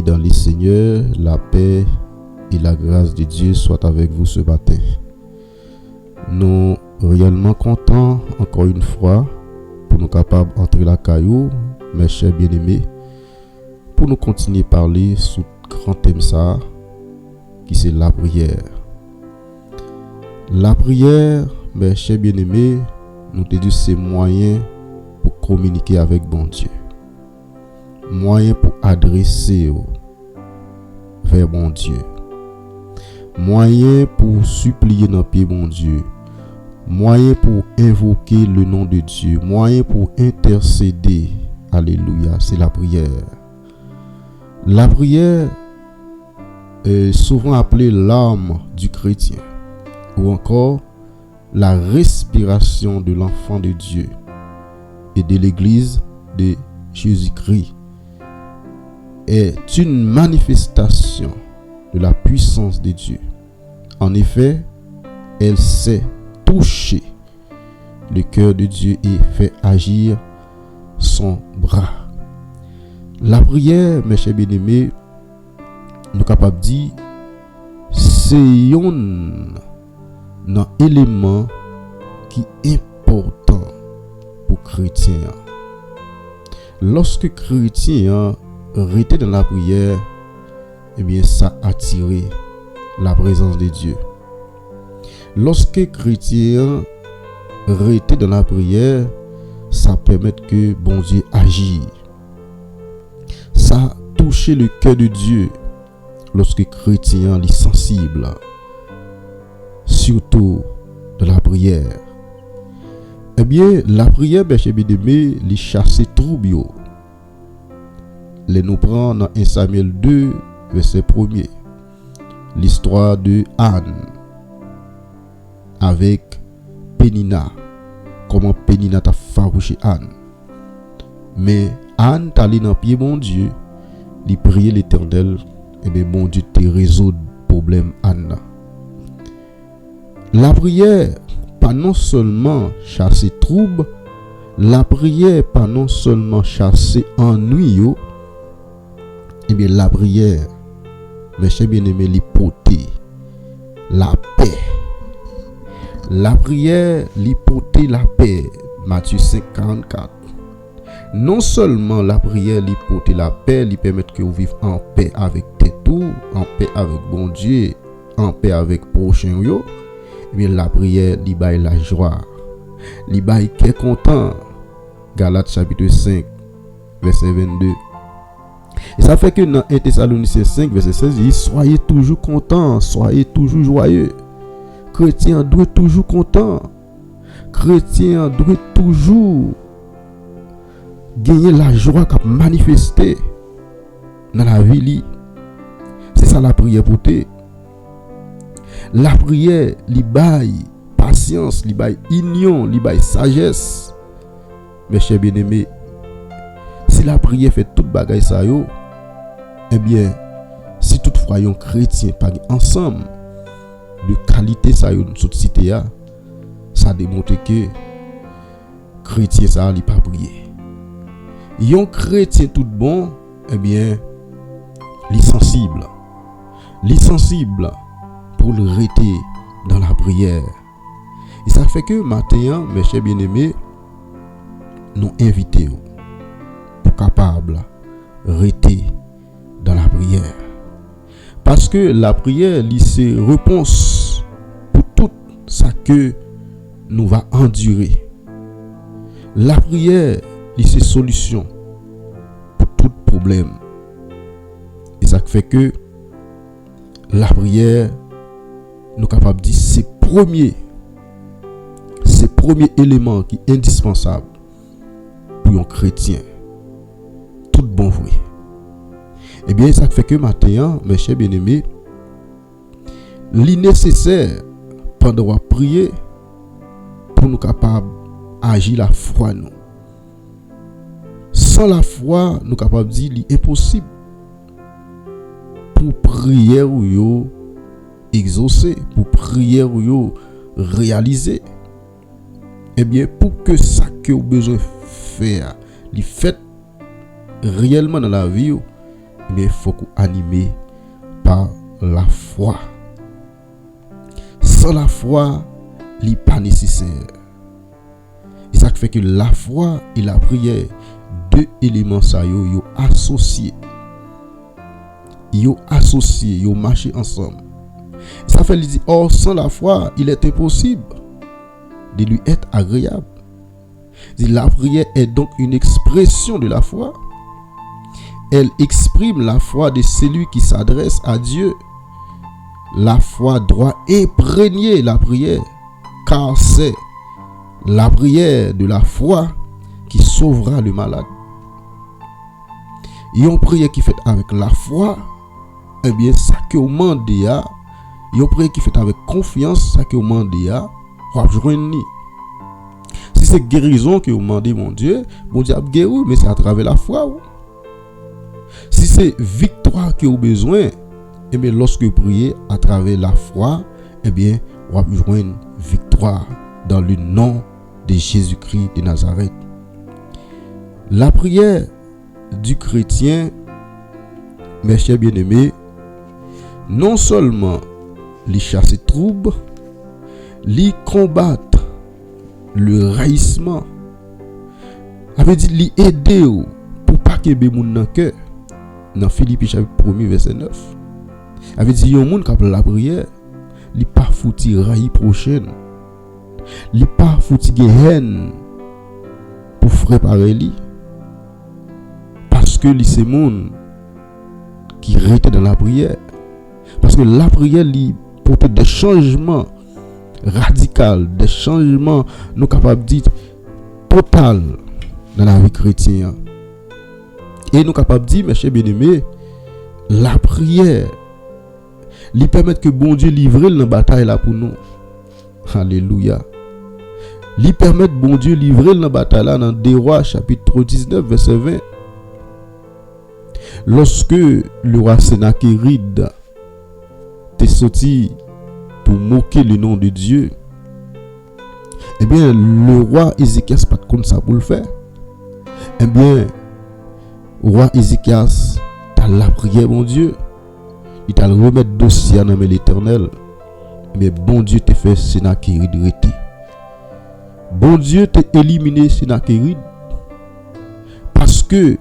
Bien-aimés dans les Seigneurs, la paix et la grâce de Dieu soient avec vous ce matin. Nous réellement contents encore une fois pour nous capables d'entrer la caillou, mes chers bien-aimés, pour nous continuer à parler sous grand thème ça, qui c'est la prière. La prière, mes chers bien-aimés, nous te dit c'est moyen pour communiquer avec bon Dieu. Moyen pour adresser vers bon Dieu. Moyen pour supplier dans pied bon Dieu. Moyen pour invoquer le nom de Dieu. Moyen pour intercéder. Alléluia, c'est la prière. La prière est souvent appelée l'âme du chrétien ou encore la respiration de l'enfant de Dieu et de l'église de Jésus-Christ. Est une manifestation de la puissance de Dieu. En effet, elle sait toucher le cœur de Dieu et fait agir son bras. La prière, mes chers bien-aimés, nous sommes capables de dire, c'est un élément qui est important pour les chrétiens. Lorsque les chrétiens rester dans la prière, eh bien ça attire la présence de Dieu. Lorsque chrétien rester dans la prière, ça permet que bon Dieu agisse. Ça touche le cœur de Dieu lorsque chrétien est sensible, surtout de la prière. Eh bien la prière, bien aimé, les chasser trouble. Les nous prend dans 1 Samuel 2, verset 1er. L'histoire de Anne avec Pénina. Comment Pénina t'a farouché Anne. Mais Anne t'a allé dans pied bon Dieu, lui prier l'Éternel, et bien bon Dieu te résout le problème Anne. La prière, pas non seulement chasser trouble, la prière, pas non seulement chasser ennui. Eh bien, la prière, mes chers bien-aimés, l'hypothèse, la paix. La prière, l'hypothèse, la paix. Matthieu 5, 44. Non seulement la prière, l'hypothèse, la paix, lui permet que vous vivez en paix avec tout, en paix avec bon Dieu, en paix avec prochain. Eh bien, la prière, lui baille la joie. Lui baille qui est content. Galates chapitre 5, verset 22. Et ça fait que dans 1 Thessaloniciens 5, verset 16, il dit, soyez toujours contents, soyez toujours joyeux. Chrétien doit toujours content. Chrétien doit toujours gagner la joie qu'a manifesté dans la vie. C'est ça la prière pour toi. La prière, li baille patience, li baille union, li baille sagesse. Mes chers bien-aimés, si la prière fait toute bagaille ça yo, eh bien, si toutefois yon chrétien pas ensemble de qualité ça yo dans cité a, ça démontre que chrétien ça li pas prier. Yon chrétien tout bon, eh bien, li sensible pour le rester dans la prière. Et ça fait que matin, mes chers bien-aimés, nous invitons pour capable rester dans la prière. Parce que la prière, c'est réponse pour tout ça que nous va endurer. La prière, c'est solution pour tout problème. Et ça fait que la prière, nous sommes capables de dire c'est premier élément qui est indispensable pour un chrétien. Tout bon vrai. Eh bien, ça fait que maintenant, mes chers bien-aimés, l'innécessaire pendant prier pour nous capables d'agir la foi nous. Sans la foi, nous capables de dire l'impossible pour prier ou yo exaucer, pour prier ou yo réaliser. Eh bien, pour que ça que vous besoin faire, les fait réellement dans la vie, mais il faut qu'on animé par la foi. Sans la foi, il n'est pas nécessaire. Et ça fait que la foi et la prière, deux éléments ça yo associés. Yo associés, yo marché ensemble. Ça fait dire, or sans la foi, il est impossible de lui être agréable. La prière est donc une expression de la foi. Elle exprime la foi de celui qui s'adresse à Dieu. La foi doit imprégner la prière, car c'est la prière de la foi qui sauvera le malade. Et une prière qui fait avec la foi, eh bien, ça que vous demandez, une prière qui fait avec confiance, ça que vous demandez, vous avez. Si c'est guérison que vous demandez, mon Dieu a guéri, mais c'est à travers la foi. Si c'est victoire que vous avez besoin, eh bien, lorsque vous priez à travers la foi, eh bien, vous avez besoin d'une victoire dans le nom de Jésus-Christ de Nazareth. La prière du chrétien, mes chers bien-aimés, non seulement les chasser troubles, les combattre le raillissement, avait dit les aider pour pas que les gens dans cœur. Dans Philippiens chapitre 1 verset 9, avait dit yon moun qui la prière, li pas fouti raille prochaine, li pas fouti haine pour préparer li, parce que li c'est moun qui rete dans la prière, parce que la prière li porte des changements radicaux, des changements nous capables dire total dans la vie chrétienne. Et nous capables de dire, mes chers bien-aimés, la prière lui permet que bon Dieu livre la bataille là pour nous. Alléluia. Lui permet bon Dieu livrer la bataille là dans 2 Rois chapitre 19 verset 20. Lorsque le roi Sennacherib est sorti pour moquer le nom de Dieu, eh bien le roi Ézéchias pas comme ça pour le faire. Eh bien roi Ézéchias t'as la prière bon Dieu, il t'a remettre dossier dans l'Éternel, mais bon Dieu t'a fait Sennacherib rester. Bon Dieu t'a éliminé Sennacherib parce que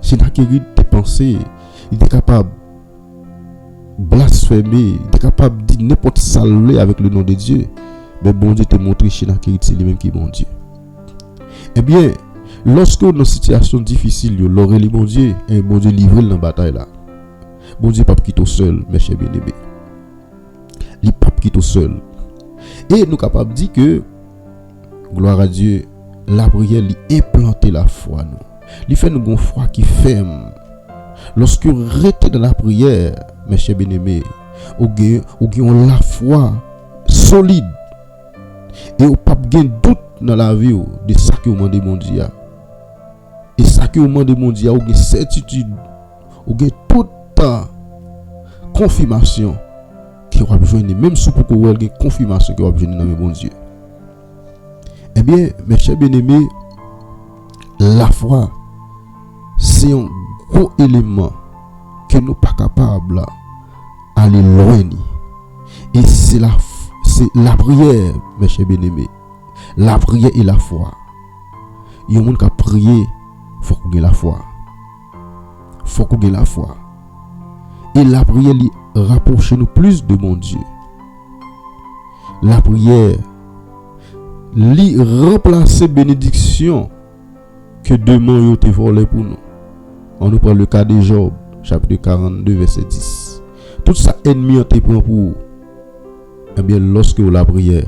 Sennacherib t'a pensé, il était capable blasphémer, il était capable de dire n'importe salut avec le nom de Dieu, mais bon Dieu t'a montré Sennacherib c'est lui-même qui est bon Dieu. Eh bien lorsque dans une situation difficile, l'aurait les bon Dieu, et bon Dieu livre dans la bataille là. Bon Dieu pas quitter seul, mes chers bien-aimés. Il pas quitter seul. Et nous capables de dire que gloire à Dieu, la prière lui implanter la foi nous. Il fait nous une foi qui ferme. Lorsque vous restez dans la prière, mes chers bien-aimés, vous avez la foi solide. Et vous pas de doute dans la vie de ça que vous demandez mon Dieu. Et ça que vous demandez mon Dieu, vous avez certitude, vous avez toute confirmation qui va besoin, même si vous avez une confirmation qui va besoin dans mon Dieu. Eh bien, mes chers bien-aimés, la foi, c'est un gros élément que nous ne sommes pas capables d'aller loin. Et c'est la prière, mes chers bien-aimés. La prière et la foi. Il y a des gens qui prient, il faut qu'on ait la foi. Il faut qu'on ait la foi. Et la prière rapproche nous plus de mon Dieu. La prière remplace bénédiction que demain yo te volé pour nous. On nous prend le cas de Job, chapitre 42, verset 10. Tout ça ennemi on te prend pour. Eh bien, lorsque la prière,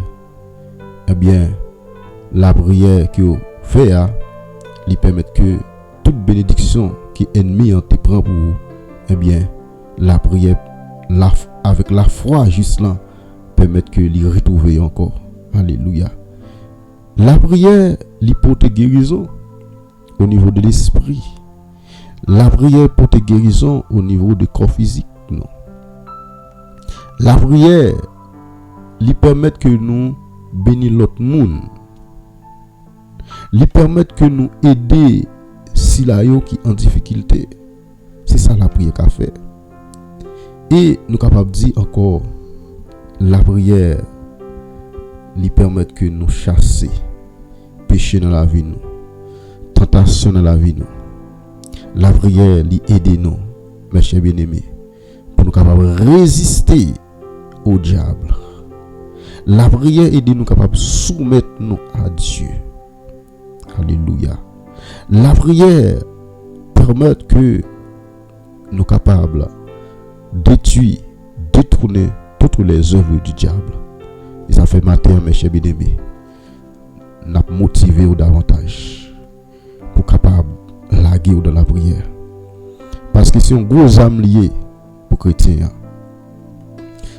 eh bien, la prière que vous faites, lui permet que toute bénédiction qui est ennemi en te prend pour vous, eh bien, la prière, avec la foi juste là, permet que lui retrouver encore. Alléluia. La prière, lui porte guérison au niveau de l'esprit. La prière porte guérison au niveau du corps physique. Non. La prière, lui permet que nous bénissons l'autre monde. Lui permet que nous aider si la yo qui en difficulté. C'est ça la prière qu'a fait. Et nous capables de dire encore, la prière lui permet que nous chasser péché dans la vie nous, tentation dans la vie nous. La prière lui aide nous, mes chers bien-aimés, pour nous capables de résister au diable. La prière aide nous capables de soumettre nous à Dieu. Alléluia. La prière permet que nous capables détruire, détourner toutes les œuvres du diable. Et ça fait matin, mes chers bien-aimés, nous motiver davantage pour capable laguer dans la prière. Parce que c'est un gros âme lié pour chrétien.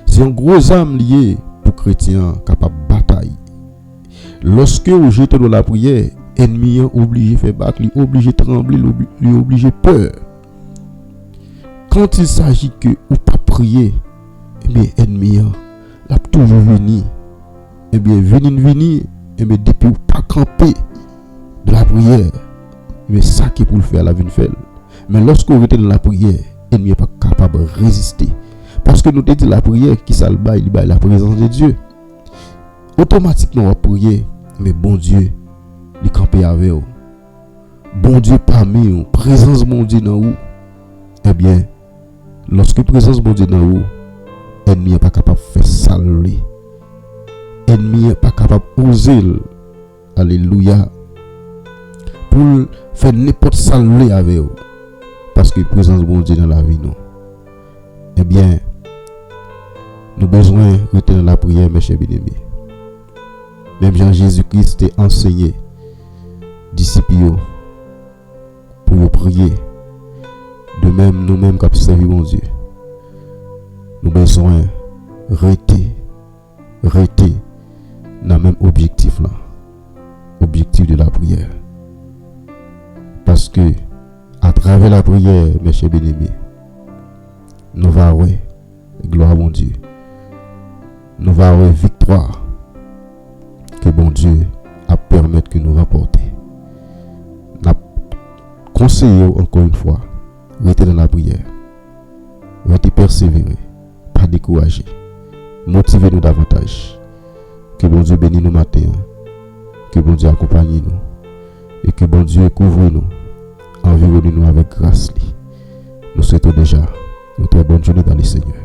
C'est un gros âme lié pour chrétien capable de bataille. Lorsque vous jetez dans la prière, ennemi est obligé de faire battre, il est obligé de trembler, il est obligé de peur. Quand il s'agit que ou pas prier, eh bien ennemi l'a toujours venu. Eh bien venir, eh bien depuis ou pas camper de la prière, eh bien ça qui est pour le faire la vie fait. Mais lorsque vous êtes dans la prière, ennemi n'est pas capable de résister. Parce que nous dit la prière qui ça le bail, il bail la présence de Dieu. Automatiquement on va prier, mais bon Dieu, il camper avec vous. Bon Dieu parmi vous, présence bon Dieu dans vous. Eh bien, lorsque présence bon Dieu dans vous, ennemi n'est pas capable de faire saler. Ennemi n'est pas capable d'oser. Alléluia. Pour faire n'importe saler avec vous. Parce que présence bon Dieu dans la vie nous. Eh bien, nous avons besoin de retenir la prière, mes chers bien-aimés. Même Jean-Jésus-Christ a enseigné disciples pour prier. De même, nous-mêmes qui servons mon Dieu, nous avons besoin de rester dans le même objectif là. Objectif de la prière. Parce que à travers la prière, mes chers bien-aimés, nous allons avoir gloire à mon Dieu. Nous allons avoir victoire que bon Dieu a permettre que nous rapporter. Nous conseillons encore une fois, rester dans la prière, rester persévérer, pas décourager, motivez-nous davantage. Que bon Dieu bénisse nous matin, que bon Dieu accompagne nous et que bon Dieu couvre nous, environne nous avec grâce. Nous souhaitons déjà une très bonne journée dans le Seigneur.